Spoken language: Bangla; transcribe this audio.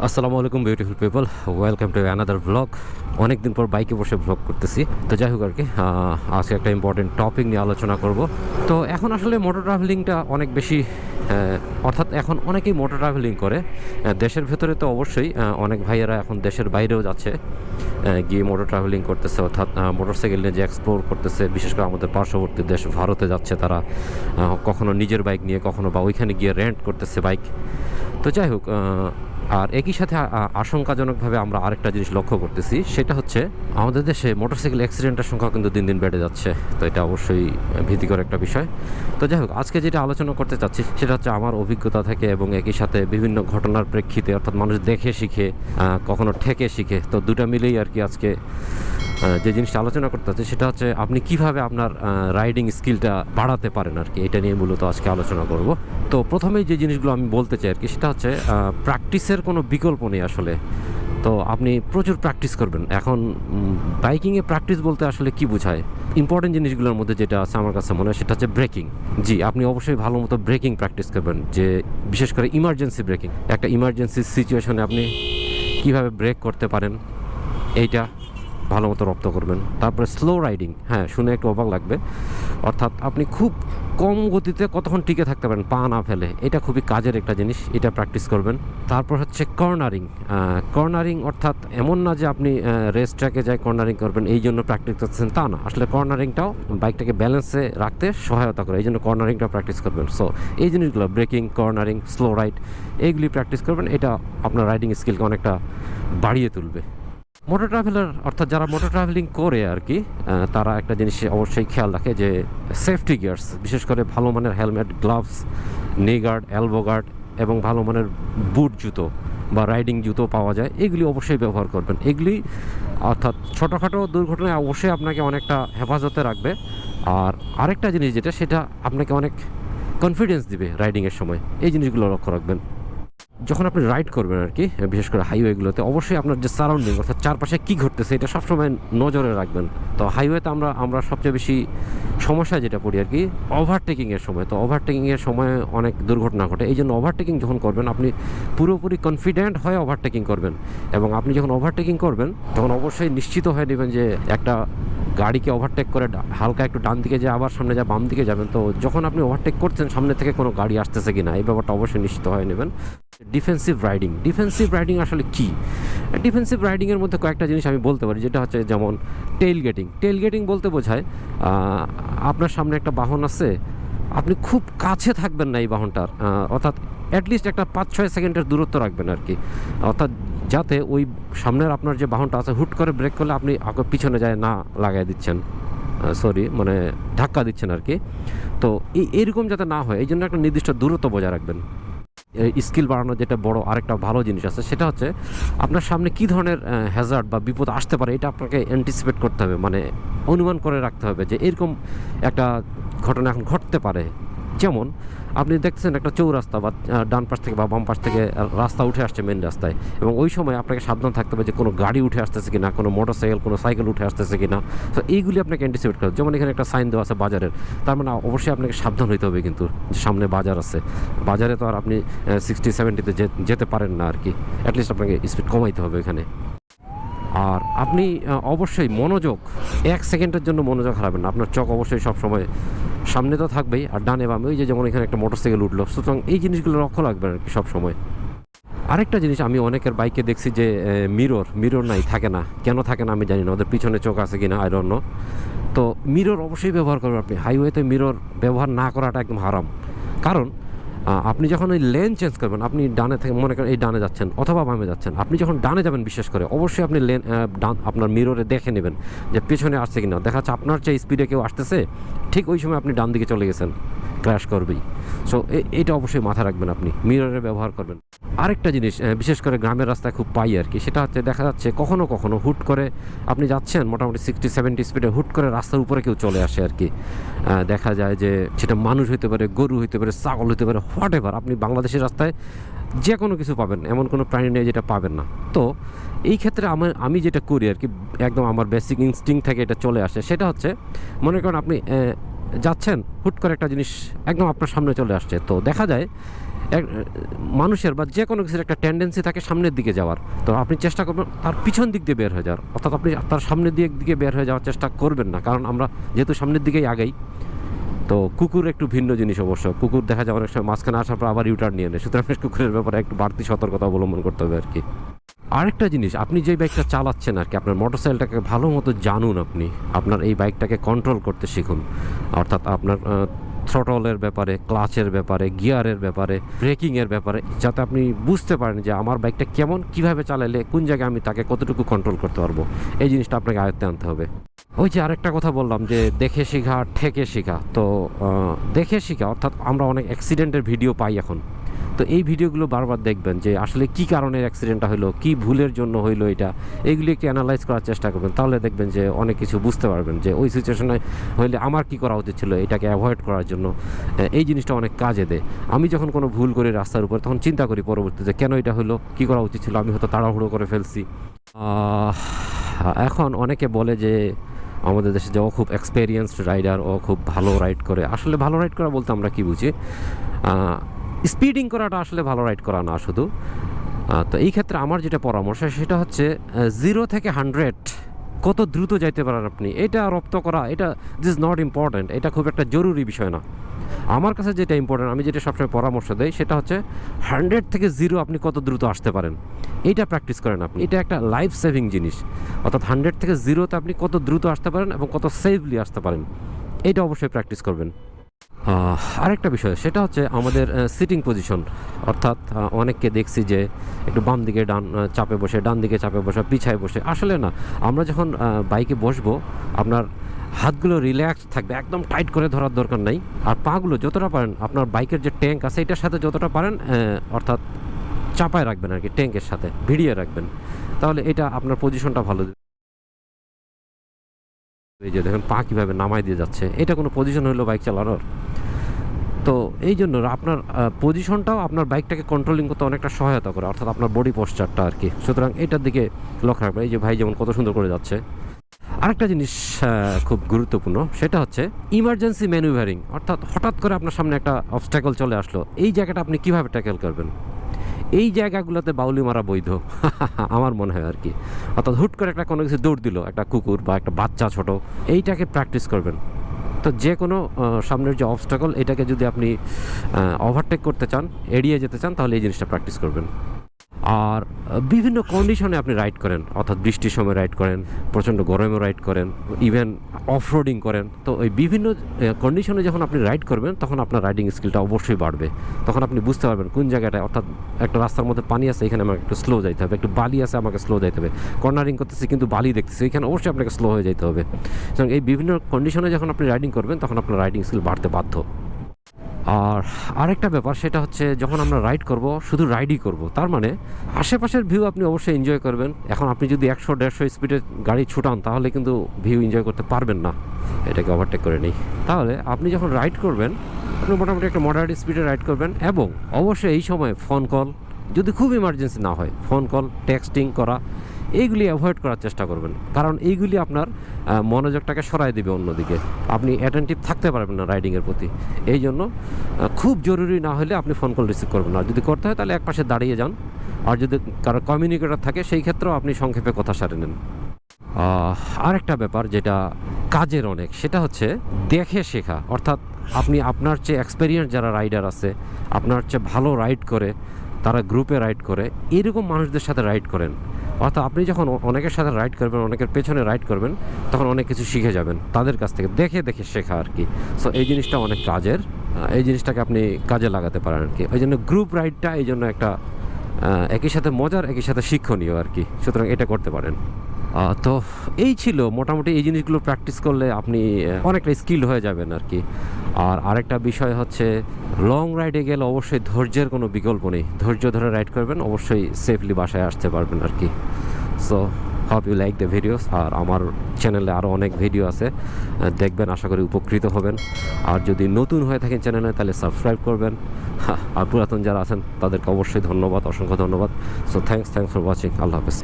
আসসালামু আলাইকুম beautiful people, welcome to another blog. অনেক দিন পর বাইকে বসে ব্লগ করতেছি। তো যাই হোক আর কি, আজকে একটা ইম্পর্টেন্ট টপিক নিয়ে আলোচনা করব। তো এখন আসলে মোটর ট্রাভেলিংটা অনেক বেশি, অর্থাৎ এখন অনেকেই মোটর ট্রাভেলিং করে। দেশের ভেতরে তো অবশ্যই অনেক ভাইয়েরা এখন দেশের বাইরেও যাচ্ছে, গিয়ে মোটর ট্রাভেলিং করতেছে, অর্থাৎ মোটরসাইকেল নিয়ে যে এক্সপ্লোর করতেছে। বিশেষ করে আমাদের পার্শ্ববর্তী দেশ ভারতে যাচ্ছে তারা, কখনো নিজের বাইক নিয়ে, কখনো বা ওইখানে গিয়ে রেন্ট করতেছে বাইক। তো যাই হোক, আর একই সাথে আশঙ্কাজনকভাবে আমরা আরেকটা জিনিস লক্ষ্য করতেছি, সেটা হচ্ছে আমাদের দেশে মোটরসাইকেল অ্যাক্সিডেন্টের সংখ্যা কিন্তু দিন দিন বেড়ে যাচ্ছে। তো এটা অবশ্যই ভীতিকর একটা বিষয়। তো যাই হোক, আজকে যেটা আলোচনা করতে চাচ্ছি সেটা হচ্ছে আমার অভিজ্ঞতা থেকে এবং একই সাথে বিভিন্ন ঘটনার প্রেক্ষিতে, অর্থাৎ মানুষ দেখে শিখে, কখনো ঠেকে শিখে। তো দুটা মিলেই আর কি আজকে যে জিনিসটা আলোচনা করতে হচ্ছে সেটা হচ্ছে আপনি কিভাবে আপনার রাইডিং স্কিলটা বাড়াতে পারেন আর কি। এটা নিয়ে মূলত আজকে আলোচনা করব। তো প্রথমেই যে জিনিসগুলো আমি বলতে চাই আর কি, সেটা হচ্ছে প্র্যাকটিসের কোনো বিকল্প নেই আসলে। তো আপনি প্রচুর প্র্যাকটিস করবেন। এখন বাইকিংয়ে প্র্যাকটিস বলতে আসলে কি বোঝায়? ইম্পর্টেন্ট জিনিসগুলোর মধ্যে যেটা আছে আমার কাছে মনে হয় সেটা হচ্ছে ব্রেকিং। জি, আপনি অবশ্যই ভালো মতো ব্রেকিং প্র্যাকটিস করবেন, যে বিশেষ করে ইমার্জেন্সি ব্রেকিং। একটা ইমার্জেন্সি সিচুয়েশনে আপনি কিভাবে ব্রেক করতে পারেন এইটা ভালো মতো রপ্ত করবেন। তারপরে স্লো রাইডিং, হ্যাঁ শুনে একটু অবাক লাগবে, অর্থাৎ আপনি খুব কম গতিতে কতক্ষণ টিকে থাকতে পারেন পা না ফেলে, এটা খুবই কাজের একটা জিনিস, এটা প্র্যাকটিস করবেন। তারপর হচ্ছে কর্নারিং। কর্নারিং অর্থাৎ এমন না যে আপনি রেস ট্র্যাকে যাই কর্নারিং করবেন এই জন্য প্র্যাকটিস করছেন, তা না। আসলে কর্নারিংটাও বাইকটাকে ব্যালেন্সে রাখতে সহায়তা করে, এই জন্য কর্নারিংটা প্র্যাকটিস করবেন। সো এই জিনিসগুলো ব্রেকিং, কর্নারিং, স্লো রাইড, এইগুলি প্র্যাকটিস করবেন। এটা আপনার রাইডিং স্কিলকে অনেকটা বাড়িয়ে তুলবে। মোটর ট্রাভেলার অর্থাৎ যারা মোটর ট্রাভেলিং করে আর কি, তারা একটা জিনিস অবশ্যই খেয়াল রাখে যে সেফটি গিয়ার্স, বিশেষ করে ভালো মানের হেলমেট, গ্লাভস, নি গার্ড, এলবো গার্ড এবং ভালো মানের বুট জুতো বা রাইডিং জুতো পাওয়া যায়, এগুলি অবশ্যই ব্যবহার করবেন। এগুলি অর্থাৎ ছোটোখাটো দুর্ঘটনায় অবশ্যই আপনাকে অনেকটা হেফাজতে রাখবে। আর আরেকটা জিনিস যেটা, সেটা আপনাকে অনেক কনফিডেন্স দিবে রাইডিংয়ের সময়। এই জিনিসগুলো লক্ষ্য রাখবেন যখন আপনি রাইড করবেন আর কি, বিশেষ করে হাইওয়েগুলোতে। অবশ্যই আপনার যে সারাউন্ডিং অর্থাৎ চারপাশে কী ঘটতেছে এটা সবসময় নজরে রাখবেন। তো হাইওয়েতে আমরা সবচেয়ে বেশি সমস্যা যেটা পড়ি আর কি, ওভারটেকিংয়ের সময়। তো ওভারটেকিংয়ের সময় অনেক দুর্ঘটনা ঘটে। এই জন্য ওভারটেকিং যখন করবেন আপনি পুরোপুরি কনফিডেন্ট হয়ে ওভারটেকিং করবেন। এবং আপনি যখন ওভারটেকিং করবেন তখন অবশ্যই নিশ্চিত হয়ে নেবেন যে একটা গাড়িকে ওভারটেক করে হালকা একটু ডান দিকে যে আবার সামনে যা বাম দিকে যাবেন, তো যখন আপনি ওভারটেক করছেন সামনে থেকে কোনো গাড়ি আসতেছে কি না এই ব্যাপারটা অবশ্যই নিশ্চিত হয়ে নেবেন। Defensive riding. ডিফেন্সিভ রাইডিং আসলে কি? ডিফেন্সিভ রাইডিংয়ের মধ্যে কয়েকটা জিনিস আমি বলতে পারি, যেটা হচ্ছে যেমন টেইল গেটিং। টেইল গেটিং বলতে বোঝায় আপনার সামনে একটা বাহন আছে, আপনি খুব কাছে থাকবেন না এই বাহনটার, অর্থাৎ অ্যাটলিস্ট একটা 5-6 সেকেন্ডের দূরত্ব রাখবেন আর কি, অর্থাৎ যাতে ওই সামনের আপনার যে বাহনটা আছে হুট করে ব্রেক করলে আপনি পিছনে যায় না লাগাই দিচ্ছেন, মানে ধাক্কা দিচ্ছেন আর কি। তো এইরকম যাতে না হয় এই জন্য একটা নির্দিষ্ট দূরত্ব বজায় রাখবেন। স্কিল বাড়ানোর যেটা বড় আরেকটা ভালো জিনিস আছে, সেটা হচ্ছে আপনার সামনে কী ধরনের হ্যাজার্ড বা বিপদ আসতে পারে এটা আপনাকে অ্যান্টিসিপেট করতে হবে, মানে অনুমান করে রাখতে হবে যে এরকম একটা ঘটনা এখন ঘটতে পারে। যেমন আপনি দেখছেন একটা চৌরাস্তা বা ডান পাশ থেকে বা বাম পাশ থেকে রাস্তা উঠে আসছে মেন রাস্তায়, এবং ওই সময় আপনাকে সাবধান থাকতে হবে যে কোনো গাড়ি উঠে আসতেছে কিনা, কোনো মোটরসাইকেল, কোনো সাইকেল উঠে আসতেছে কিনা। তো এইগুলি আপনাকে অ্যান্টিসিপেট করতে, যেমন এখানে একটা সাইন দেওয়া আছে বাজারের, তার মানে অবশ্যই আপনাকে সাবধান হইতে হবে কিন্তু সামনে বাজার আছে। বাজারে তো আর আপনি 60-70-তে যেতে পারেন না আর কি, অ্যাটলিস্ট আপনাকে স্পিড কমাইতে হবে এখানে। আর আপনি অবশ্যই মনোযোগ 1 সেকেন্ডের জন্য মনোযোগ হারাবেন না। আপনার চোখ অবশ্যই সবসময় সামনে তো থাকবেই, আর ডানে বামে ওই যে যেমন এখানে একটা মোটরসাইকেল উঠলো, সুতরাং এই জিনিসগুলো লক্ষ্য রাখবেন আর কি সবসময়। আরেকটা জিনিস আমি অনেকের বাইকে দেখছি যে মিরর নাই, থাকে না। কেন থাকে না আমি জানি না, ওদের পিছনে চোখ আছে কিনা আই ডোন্ট নো। তো মিরর অবশ্যই ব্যবহার করবেন আপনি। হাইওয়েতে মিরর ব্যবহার না করাটা একদম হারাম, কারণ আপনি যখন ওই লেন চেঞ্জ করবেন, আপনি ডানে থেকে মনে করেন এই ডানে যাচ্ছেন অথবা বামে যাচ্ছেন, আপনি যখন ডানে যাবেন বিশেষ করে অবশ্যই আপনি লেন আপনার মিররে দেখে নেবেন যে পেছনে আসছে কিনা। দেখা যাচ্ছে আপনার চেয়ে স্পিডে কেউ আসতেছে, ঠিক ওই সময় আপনি ডান দিকে চলে গেছেন, ক্র্যাশ করবেই। সো এটা অবশ্যই মাথায় রাখবেন, আপনি মিররে ব্যবহার করবেন। আরেকটা জিনিস বিশেষ করে গ্রামের রাস্তায় খুব পাই আর কি, সেটা হচ্ছে দেখা যাচ্ছে কখনো কখনো হুট করে আপনি যাচ্ছেন মোটামুটি 60-70 স্পিডে, হুট করে রাস্তার উপরে কেউ চলে আসে আর কি। দেখা যায় যে সেটা মানুষ হইতে পারে, গরু হইতে পারে, ছাগল হইতে পারে, হোয়াট এভার। আপনি বাংলাদেশের রাস্তায় যে কোনো কিছু পাবেন, এমন কোনো প্রাণী নেই যেটা পাবেন না। তো এই ক্ষেত্রে আমি যেটা করি আর কি, একদম আমার বেসিক ইনস্টিংক্ট থেকে এটা চলে আসে, সেটা হচ্ছে মনে করেন আপনি যাচ্ছেন, হুট করে একটা জিনিস একদম আপনার সামনে চলে আসছে, তো দেখা যায় মানুষের বা যে কোনো কিছুর একটা টেন্ডেন্সি থাকে সামনের দিকে যাওয়ার, তো আপনি চেষ্টা করবেন তার পিছন দিক দিয়ে বের হয়ে যাওয়ার, অর্থাৎ আপনি তার সামনের দিকে বের হয়ে যাওয়ার চেষ্টা করবেন না, কারণ আমরা যেহেতু সামনের দিকেই আগাই। তো কুকুর একটু ভিন্ন জিনিস অবশ্য, কুকুর দেখা যায় অনেক সময় মাঝখানে আসার পর আবার ইউটার্ন নিয়ে নেয়, সুতরাং কুকুরের ব্যাপারে একটু বাড়তি সতর্কতা অবলম্বন করতে হবে আর কি। আরেকটা জিনিস, আপনি যে বাইকটা চালাচ্ছেন আর কি, আপনার মোটরসাইকেলটাকে ভালো মতো জানুন, আপনি আপনার এই বাইকটাকে কন্ট্রোল করতে শিখুন, অর্থাৎ আপনার থ্রটলের ব্যাপারে, ক্লাচের ব্যাপারে, গিয়ারের ব্যাপারে, ব্রেকিংয়ের ব্যাপারে, যাতে আপনি বুঝতে পারেন যে আমার বাইকটা কেমন, কিভাবে চালালে কোন জায়গায় আমি তাকে কতটুকু কন্ট্রোল করতে পারবো, এই জিনিসটা আপনাকে আয়ত্তে আনতে হবে। ওই যে আরেকটা কথা বললাম যে দেখে শেখা ঠেকে শেখা, তো দেখে শেখা অর্থাৎ আমরা অনেক অ্যাক্সিডেন্টের ভিডিও পাই এখন, তো এই ভিডিওগুলো বারবার দেখবেন যে আসলে কি কারণে অ্যাক্সিডেন্টটা হলো, কি ভুলের জন্য হইলো এটা, এইগুলি একটু অ্যানালাইজ করার চেষ্টা করবেন, তাহলে দেখবেন যে অনেক কিছু বুঝতে পারবেন যে ওই সিচুয়েশনে হইলে আমার কি করা উচিত ছিল এটাকে অ্যাভয়েড করার জন্য। এই জিনিসটা অনেক কাজে দেয়। আমি যখন কোনো ভুল করি রাস্তার উপর, তখন চিন্তা করি পরবর্তীতে কেন এটা হলো, কি করা উচিত ছিল, আমি হয়তো তাড়াহুড়ো করে ফেলছি। এখন অনেকে বলে যে আমাদের দেশে যে ও খুব এক্সপেরিয়েন্সড রাইডার, ও খুব ভালো রাইড করে। আসলে ভালো রাইড করা বলতে আমরা কি বুঝি? স্পিডিং করাটা আসলে ভালো রাইড করা না শুধু। তো এই ক্ষেত্রে আমার যেটা পরামর্শ সেটা হচ্ছে 0 থেকে 100 কত দ্রুত যাইতে পারেন আপনি, এটা রপ্ত করা, এটা দিস ইজ নট ইম্পর্ট্যান্ট, এটা খুব একটা জরুরি বিষয় না। আমার কাছে যেটা ইম্পর্ট্যান্ট, আমি যেটা সবসময় পরামর্শ দেই সেটা হচ্ছে 100 থেকে 0 আপনি কত দ্রুত আসতে পারেন, এইটা প্র্যাকটিস করেন আপনি। এটা একটা লাইফ সেভিং জিনিস, অর্থাৎ 100 থেকে 0-তে আপনি কত দ্রুত আসতে পারেন এবং কত সেফলি আসতে পারেন, এইটা অবশ্যই প্র্যাকটিস করবেন। আরেকটা বিষয় সেটা হচ্ছে আমাদের সিটিং পজিশন, অর্থাৎ অনেককে দেখছি যে একটু বাম দিকে চাপে বসে, ডান দিকে চাপে বসে, পিছায় বসে। আসলে না, আমরা যখন বাইকে বসবো আপনার হাতগুলো রিল্যাক্স থাকবে, একদম টাইট করে ধরার দরকার নাই। আর পাগুলো যতটা পারেন আপনার বাইকের যে ট্যাঙ্ক আছে এটার সাথে যতটা পারেন অর্থাৎ চাপায় রাখবেন আর কি, ট্যাঙ্কের সাথে ভিড়িয়ে রাখবেন, তাহলে এটা আপনার পজিশনটা ভালো দেবে। এই যে দেখেন পা কীভাবে নামাই দিয়ে যাচ্ছে, এটা কোনো পজিশন হলো বাইক চালানোর? তো এই জন্য আপনার পজিশনটাও আপনার বাইকটাকে কন্ট্রোলিং করতে অনেকটা সহায়তা করে, অর্থাৎ আপনার বডি পশ্চারটা আর কি। সুতরাং এটার দিকে লক্ষ্য রাখবেন। এই যে ভাই যেমন কত সুন্দর করে যাচ্ছে। আরেকটা জিনিস খুব গুরুত্বপূর্ণ, সেটা হচ্ছে ইমার্জেন্সি ম্যানুভারিং, অর্থাৎ হঠাৎ করে আপনার সামনে একটা অবস্ট্যাকল চলে আসলো, এই জায়গাটা আপনি কীভাবে ট্যাকেল করবেন। এই জায়গাগুলোতে বাউলি মারা বৈধ আমার মনে হয় আর কি। অর্থাৎ হুট করে একটা কোনো কিছু দৌড় দিল, একটা কুকুর বা একটা বাচ্চা ছোট, এইটাকে প্র্যাকটিস করবেন। তো যে কোনো সামনের যে অবস্ট্যাকল, এটাকে যদি আপনি ওভারটেক করতে চান, এড়িয়ে যেতে চান, তাহলে এই জিনিসটা প্র্যাকটিস করবেন। আর বিভিন্ন কন্ডিশনে আপনি রাইড করেন, অর্থাৎ বৃষ্টির সময় রাইড করেন, প্রচণ্ড গরমে রাইড করেন, ইভেন অফরোডিং করেন। তো ওই বিভিন্ন কন্ডিশনে যখন আপনি রাইড করবেন তখন আপনার রাইডিং স্কিলটা অবশ্যই বাড়বে। তখন আপনি বুঝতে পারবেন কোন জায়গাটায়, অর্থাৎ একটা রাস্তার মধ্যে পানি আছে, এখানে আমাকে একটু স্লো যাইতে হবে, একটু বালি আছে আমাকে স্লো যাইতে হবে, কর্নারিং করতেছি কিন্তু বালি দেখতেছি, এখানে অবশ্যই আপনাকে স্লো হয়ে যেতে হবে। সুতরাং এই বিভিন্ন কন্ডিশনে যখন আপনি রাইডিং করবেন তখন আপনার রাইডিং স্কিল বাড়তে বাধ্য। আর আরেকটা ব্যাপার সেটা হচ্ছে যখন আমরা রাইড করব শুধু রাইডই করব, তার মানে আশেপাশের ভিউ আপনি অবশ্যই এনজয় করবেন। এখন আপনি যদি 100-150 স্পিডে গাড়ি ছুটান তাহলে কিন্তু ভিউ এনজয় করতে পারবেন না, এটাকে ওভারটেক করে নিই। তাহলে আপনি যখন রাইড করবেন আপনি মোটামুটি একটা মডারেট স্পিডে রাইড করবেন, এবং অবশ্যই এই সময় ফোন কল, যদি খুব ইমার্জেন্সি না হয়, ফোন কল, টেক্সটিং করা, এইগুলি অ্যাভয়েড করার চেষ্টা করবেন, কারণ এইগুলি আপনার মনোযোগটাকে সরাই দেবে অন্যদিকে, আপনি অ্যাটেন্টিভ থাকতে পারবেন না রাইডিংয়ের প্রতি। এই জন্য খুব জরুরি না হলে আপনি ফোন কল রিসিভ করবেন না, যদি করতে হয় তাহলে একপাশে দাঁড়িয়ে যান। আর যদি কারো কমিউনিকেটর থাকে সেই ক্ষেত্রেও আপনি সংক্ষেপে কথা সারে নেন। আরেকটা ব্যাপার যেটা কাজের অনেক, সেটা হচ্ছে দেখে শেখা, অর্থাৎ আপনি আপনার চেয়ে এক্সপেরিয়েন্স যারা রাইডার আছে, আপনার চেয়ে ভালো রাইড করে, তারা গ্রুপে রাইড করে, এরকম মানুষদের সাথে রাইড করেন। অর্থাৎ আপনি যখন অনেকের সাথে রাইড করবেন, অনেকের পেছনে রাইড করবেন, তখন অনেক কিছু শিখে যাবেন তাদের কাছ থেকে, দেখে দেখে শেখা আর কি। সো এই জিনিসটা অনেক কাজের, এই জিনিসটাকে আপনি কাজে লাগাতে পারেন আর কি। ওই জন্য গ্রুপ রাইডটা এই জন্য একটা একই সাথে মজার, একই সাথে শিক্ষণীয় আর কি। সুতরাং এটা করতে পারেন। তো এই ছিল মোটামুটি, এই জিনিসগুলো প্র্যাকটিস করলে আপনি অনেকটা স্কিল হয়ে যাবেন আর কি। আর আরেকটা বিষয় হচ্ছে লং রাইডে গেলে অবশ্যই ধৈর্যের কোনো বিকল্প নেই, ধৈর্য ধরে রাইড করবেন, অবশ্যই সেফলি বাসায় আসতে পারবেন আর কি। So hope you like the videos. আর আমার চ্যানেলে আরও অনেক ভিডিও আছে, দেখবেন, আশা করি উপকৃত হবেন। আর যদি নতুন হয়ে থাকেন চ্যানেলে তাহলে সাবস্ক্রাইব করবেন, আর পুরাতন যারা আছেন তাদেরকে অবশ্যই ধন্যবাদ, অসংখ্য ধন্যবাদ। So thanks for watching. আল্লাহ হাফেজ।